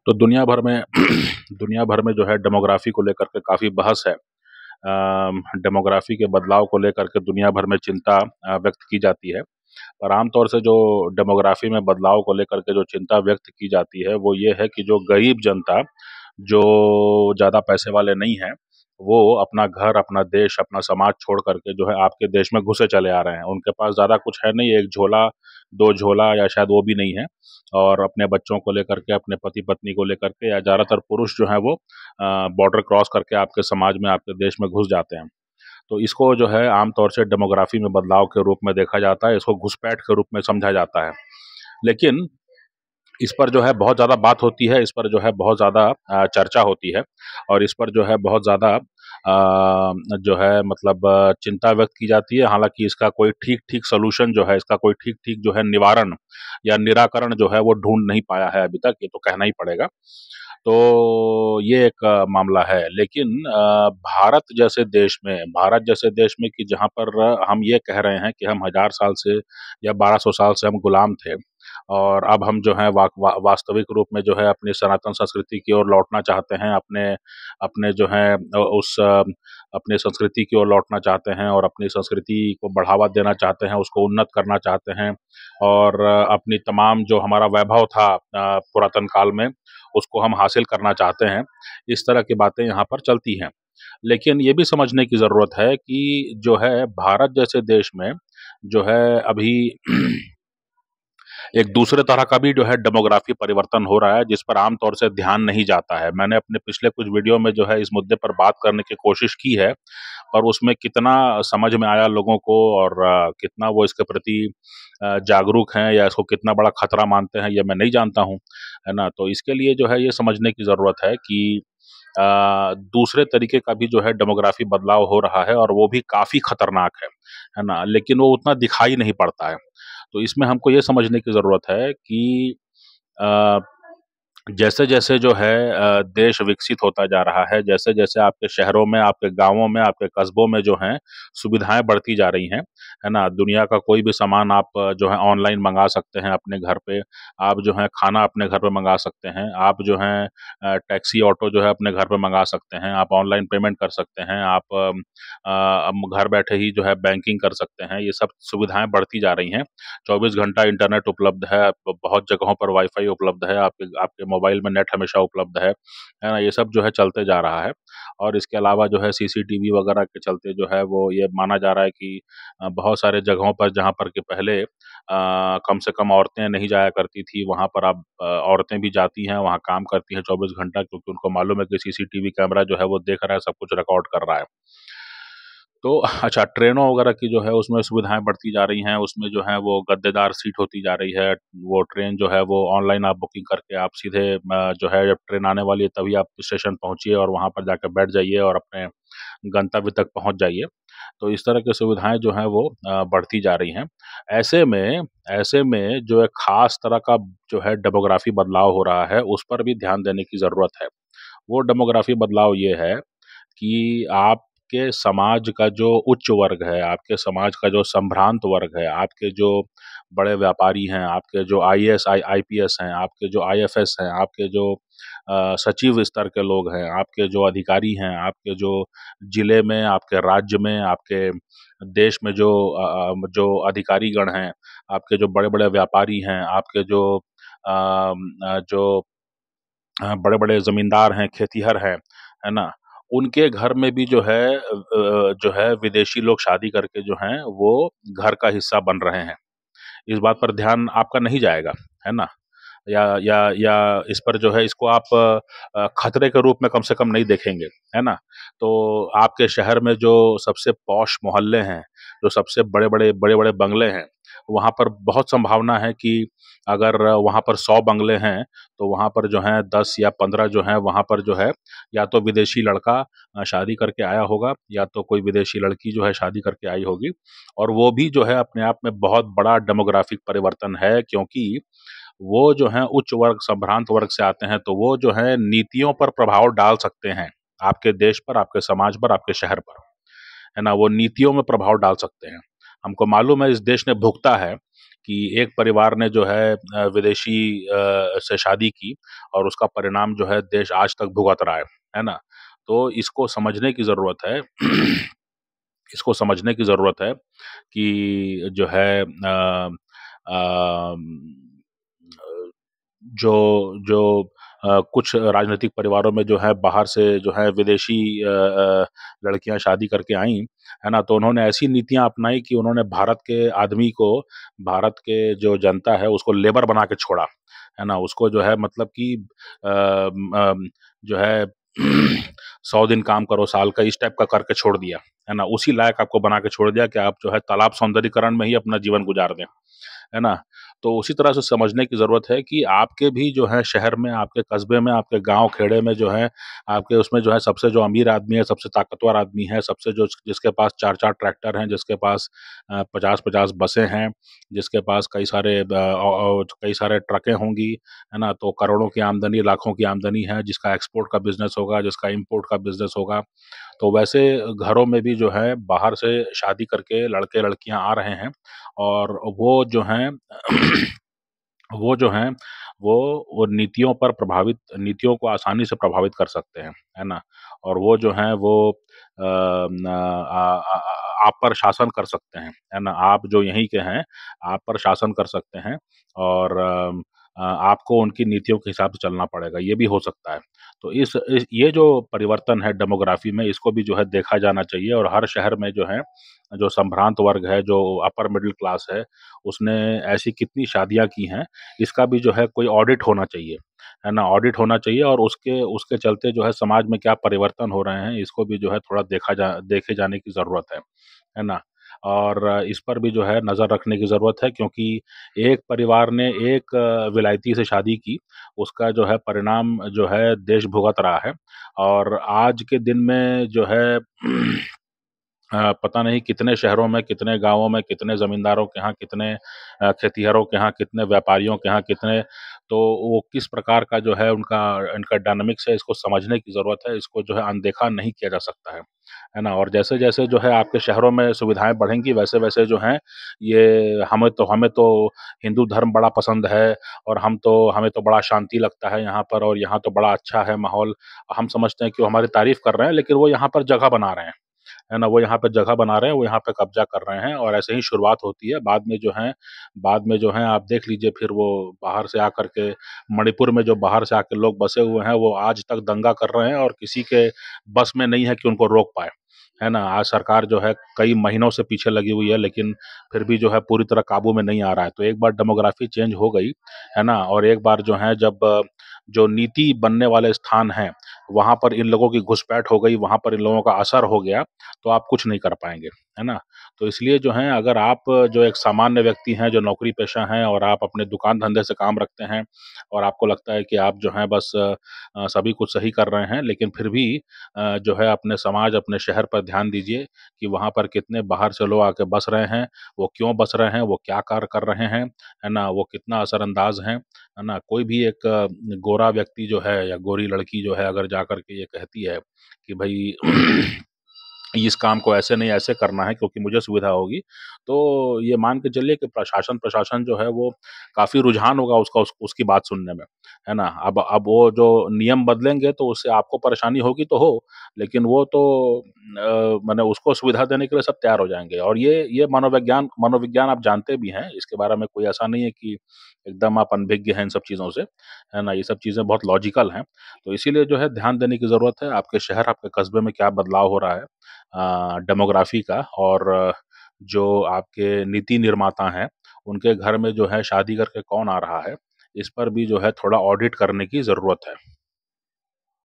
तो दुनिया भर में दुनिया भर में जो है डेमोग्राफी को लेकर के काफ़ी बहस है। डेमोग्राफी के बदलाव को लेकर के दुनिया भर में चिंता व्यक्त की जाती है। पर आमतौर से जो डेमोग्राफी में बदलाव को लेकर के जो चिंता व्यक्त की जाती है वो ये है कि जो गरीब जनता, जो ज़्यादा पैसे वाले नहीं हैं, वो अपना घर, अपना देश, अपना समाज छोड़ कर के जो है आपके देश में घुसे चले आ रहे हैं। उनके पास ज़्यादा कुछ है नहीं, 1 झोला, 2 झोला या शायद वो भी नहीं है, और अपने बच्चों को लेकर के, अपने पति-पत्नी को लेकर के, या ज़्यादातर पुरुष जो हैं वो बॉर्डर क्रॉस करके आपके समाज में, आपके देश में घुस जाते हैं। तो इसको जो है आमतौर से डेमोग्राफी में बदलाव के रूप में देखा जाता है, इसको घुसपैठ के रूप में समझा जाता है। लेकिन इस पर जो है बहुत ज़्यादा बात होती है, इस पर जो है बहुत ज़्यादा चर्चा होती है, और इस पर जो है बहुत ज़्यादा जो है मतलब चिंता व्यक्त की जाती है। हालाँकि इसका कोई ठीक-ठीक सॉल्यूशन जो है, इसका कोई ठीक-ठीक जो है निवारण या निराकरण जो है वो ढूँढ नहीं पाया है अभी तक, ये तो कहना ही पड़ेगा। तो ये एक मामला है। लेकिन भारत जैसे देश में कि जहाँ पर हम ये कह रहे हैं कि हम 1000 साल से या 1200 साल से हम गुलाम थे, और अब हम जो है वास्तविक रूप में जो है अपनी सनातन संस्कृति की ओर लौटना चाहते हैं, अपने अपने जो है अपनी संस्कृति की ओर लौटना चाहते हैं, और अपनी संस्कृति को बढ़ावा देना चाहते हैं, उसको उन्नत करना चाहते हैं, और अपनी तमाम जो हमारा वैभव था पुरातन काल में, उसको हम हासिल करना चाहते हैं। इस तरह की बातें यहाँ पर चलती हैं। लेकिन ये भी समझने की ज़रूरत है कि जो है भारत जैसे देश में जो है अभी एक दूसरे तरह का भी जो है डेमोग्राफी परिवर्तन हो रहा है, जिस पर आम तौर से ध्यान नहीं जाता है। मैंने अपने पिछले कुछ वीडियो में जो है इस मुद्दे पर बात करने की कोशिश की है, पर उसमें कितना समझ में आया लोगों को, और कितना वो इसके प्रति जागरूक हैं, या इसको कितना बड़ा खतरा मानते हैं, ये मैं नहीं जानता हूँ, है ना? तो इसके लिए जो है ये समझने की ज़रूरत है कि दूसरे तरीके का भी जो है डेमोग्राफी बदलाव हो रहा है, और वो भी काफ़ी खतरनाक है ना? लेकिन वो उतना दिखाई नहीं पड़ता है। तो इसमें हमको ये समझने की ज़रूरत है कि अ, जैसे-जैसे जो है देश विकसित होता जा रहा है, जैसे-जैसे आपके शहरों में, आपके गाँवों में, आपके कस्बों में जो हैं सुविधाएँ बढ़ती जा रही हैं, है ना? दुनिया का कोई भी सामान आप जो है ऑनलाइन मँगा सकते हैं अपने घर पे। आप जो है खाना अपने घर पे मँगा सकते हैं। आप जो हैं टैक्सी, ऑटो जो है अपने घर पे मँगा सकते हैं। आप ऑनलाइन पेमेंट कर सकते हैं। आप घर बैठे ही जो है बैंकिंग कर सकते हैं। ये सब सुविधाएँ बढ़ती जा रही हैं। 24 घंटा इंटरनेट उपलब्ध है, बहुत जगहों पर वाईफ़ाई उपलब्ध है, आपके आपके मोबाइल में नेट हमेशा उपलब्ध है ना? ये सब जो है चलते जा रहा है, और इसके अलावा जो है सीसीटीवी वगैरह के चलते जो है वो ये माना जा रहा है कि बहुत सारे जगहों पर जहाँ पर कि पहले कम से कम औरतें नहीं जाया करती थी, वहाँ पर अब औरतें भी जाती हैं, वहाँ काम करती हैं 24 घंटा, क्योंकि उनको मालूम है कि सीसीटीवी कैमरा जो है वो देख रहा है, सब कुछ रिकॉर्ड कर रहा है। तो अच्छा, ट्रेनों वगैरह की जो है उसमें सुविधाएँ बढ़ती जा रही हैं, उसमें जो है वो गद्देदार सीट होती जा रही है। वो ट्रेन जो है वो ऑनलाइन आप बुकिंग करके आप सीधे जो है जब ट्रेन आने वाली है तभी आप स्टेशन पहुँचिए, और वहाँ पर जाकर बैठ जाइए और अपने गंतव्य तक पहुँच जाइए। तो इस तरह की सुविधाएँ जो हैं वो बढ़ती जा रही हैं। ऐसे में ऐसे में जो एक ख़ास तरह का जो है डेमोग्राफ़ी बदलाव हो रहा है, उस पर भी ध्यान देने की ज़रूरत है। वो डेमोग्राफ़ी बदलाव ये है कि आपके समाज का जो उच्च वर्ग है, आपके समाज का जो संभ्रांत वर्ग है, आपके जो बड़े व्यापारी हैं, आपके जो आईएएस, आईपीएस हैं, आपके जो आईएफएस हैं, आपके जो सचिव स्तर के लोग हैं, आपके जो अधिकारी हैं, आपके जो जिले में, आपके राज्य में, आपके देश में जो अधिकारीगण हैं, आपके जो बड़े-बड़े व्यापारी हैं, आपके जो बड़े-बड़े ज़मींदार हैं, खेतिहर हैं, है ना? उनके घर में भी जो है विदेशी लोग शादी करके जो हैं, वो घर का हिस्सा बन रहे हैं। इस बात पर ध्यान आपका नहीं जाएगा, है ना? या इस पर जो है इसको आप खतरे के रूप में कम से कम नहीं देखेंगे, है ना? तो आपके शहर में जो सबसे पॉश मोहल्ले हैं, जो सबसे बड़े-बड़े बंगले हैं, वहाँ पर बहुत संभावना है कि अगर वहाँ पर 100 बंगले हैं, तो वहाँ पर जो हैं 10 या 15 जो हैं, वहाँ पर जो है या तो विदेशी लड़का शादी करके आया होगा, या तो कोई विदेशी लड़की जो है शादी करके आई होगी, और वो भी जो है अपने आप में बहुत बड़ा डेमोग्राफिक परिवर्तन है, क्योंकि वो जो हैं उच्च वर्ग, संभ्रांत वर्ग से आते हैं, तो वो जो है नीतियों पर प्रभाव डाल सकते हैं, आपके देश पर, आपके समाज पर, आपके शहर पर, है ना? वो नीतियों में प्रभाव डाल सकते हैं। हमको मालूम है इस देश ने भुगता है कि एक परिवार ने जो है विदेशी से शादी की और उसका परिणाम जो है देश आज तक भुगत रहा है ना? तो इसको समझने की ज़रूरत है इसको समझने की ज़रूरत है कि जो है अम, जो जो कुछ राजनीतिक परिवारों में जो है बाहर से जो है विदेशी लड़कियां शादी करके आईं, है ना? तो उन्होंने ऐसी नीतियां अपनाई कि उन्होंने भारत के आदमी को, भारत के जो जनता है उसको लेबर बना के छोड़ा, है ना? उसको जो है मतलब कि जो है 100 दिन काम करो साल का, इस टाइप का करके छोड़ दिया, है ना? उसी लायक आपको बना के छोड़ दिया कि आप जो है तालाब सौंदर्यीकरण में ही अपना जीवन गुजार दें, है ना? तो उसी तरह से समझने की ज़रूरत है कि आपके भी जो है शहर में, आपके कस्बे में, आपके गाँव-खेड़े में जो है, आपके उसमें जो है सबसे जो अमीर आदमी है, सबसे ताकतवर आदमी है, सबसे जो जिसके पास 4-4 ट्रैक्टर हैं, जिसके पास 50-50 बसें हैं, जिसके पास कई सारे ट्रकें होंगी, है ना? तो करोड़ों की आमदनी, लाखों की आमदनी है, जिसका एक्सपोर्ट का बिज़नेस होगा, जिसका इम्पोर्ट का बिज़नेस होगा। तो वैसे घरों में भी जो है बाहर से शादी करके लड़के-लड़कियाँ आ रहे हैं और वो जो हैं वो जो हैं, वो नीतियों को आसानी से प्रभावित कर सकते हैं, है ना? और वो जो हैं वो न आप पर शासन कर सकते हैं, है ना? आप जो यहीं के हैं, आप पर शासन कर सकते हैं और आपको उनकी नीतियों के हिसाब से चलना पड़ेगा, ये भी हो सकता है। तो इस ये जो परिवर्तन है डेमोग्राफ़ी में, इसको भी जो है देखा जाना चाहिए और हर शहर में जो है, जो संभ्रांत वर्ग है, जो अपर मिडल क्लास है, उसने ऐसी कितनी शादियाँ की हैं, इसका भी जो है कोई ऑडिट होना चाहिए, है ना? ऑडिट होना चाहिए और उसके उसके चलते जो है समाज में क्या परिवर्तन हो रहे हैं, इसको भी जो है थोड़ा देखे जाने की ज़रूरत है ना? और इस पर भी जो है नज़र रखने की ज़रूरत है क्योंकि एक परिवार ने एक विलायती से शादी की, उसका जो है परिणाम जो है देश भुगत रहा है और आज के दिन में जो है पता नहीं कितने शहरों में, कितने गाँवों में, कितने ज़मींदारों के यहाँ, कितने खेतिहरों के यहाँ, कितने व्यापारियों के यहाँ, कितने तो वो किस प्रकार का जो है उनका इनका डायनामिक्स है, इसको समझने की ज़रूरत है। इसको जो है अनदेखा नहीं किया जा सकता है ना? और जैसे-जैसे जो है आपके शहरों में सुविधाएँ बढ़ेंगी, वैसे-वैसे जो हैं ये हमें तो हिंदू धर्म बड़ा पसंद है और हमें तो बड़ा शांति लगता है यहाँ पर और यहाँ तो बड़ा अच्छा है माहौल। हम समझते हैं कि वो हमारी तारीफ़ कर रहे हैं, लेकिन वो यहाँ पर जगह बना रहे हैं। है ना? वो यहाँ पे जगह बना रहे हैं, वो यहाँ पे कब्ज़ा कर रहे हैं और ऐसे ही शुरुआत होती है। बाद में जो है आप देख लीजिए फिर वो बाहर से आकर के मणिपुर में जो बाहर से आके लोग बसे हुए हैं, वो आज तक दंगा कर रहे हैं और किसी के बस में नहीं है कि उनको रोक पाए। है ना? आज सरकार जो है कई महीनों से पीछे लगी हुई है, लेकिन फिर भी जो है पूरी तरह काबू में नहीं आ रहा है। तो एक बार डेमोग्राफ़ी चेंज हो गई, है ना? और एक बार जो है जब जो नीति बनने वाले स्थान हैं, वहाँ पर इन लोगों की घुसपैठ हो गई, वहाँ पर इन लोगों का असर हो गया, तो आप कुछ नहीं कर पाएँगे, है ना? तो इसलिए जो है अगर आप जो एक सामान्य व्यक्ति हैं, जो नौकरी-पेशा हैं और आप अपने दुकान-धंधे से काम रखते हैं और आपको लगता है कि आप जो हैं बस सभी कुछ सही कर रहे हैं, लेकिन फिर भी जो है अपने समाज, अपने शहर पर ध्यान दीजिए कि वहाँ पर कितने बाहर से लोग आके बस रहे हैं, वो क्यों बस रहे हैं, वो क्या कार्य कर रहे हैं, है ना? वो कितना असरअंदाज़ हैं, है ना? कोई भी एक गोरा व्यक्ति जो है या गोरी लड़की जो है अगर जाकर के ये कहती है कि भई इस काम को ऐसे नहीं ऐसे करना है क्योंकि मुझे सुविधा होगी, तो ये मान के चलिए कि प्रशासन जो है वो काफ़ी रुझान होगा उसकी बात सुनने में, है ना? अब वो जो नियम बदलेंगे तो उससे आपको परेशानी होगी तो हो, लेकिन वो तो माने उसको सुविधा देने के लिए सब तैयार हो जाएँगे और ये मनोविज्ञान आप जानते भी हैं, इसके बारे में कोई ऐसा नहीं है कि एकदम आप अनभिज्ञ हैं इन सब चीज़ों से, है ना? ये सब चीज़ें बहुत लॉजिकल हैं, तो इसीलिए जो है ध्यान देने की ज़रूरत है, आपके शहर, आपके कस्बे में क्या बदलाव हो रहा है डेमोग्राफ़ी का और जो आपके नीति निर्माता हैं, उनके घर में जो है शादी करके कौन आ रहा है, इस पर भी जो है थोड़ा ऑडिट करने की ज़रूरत है।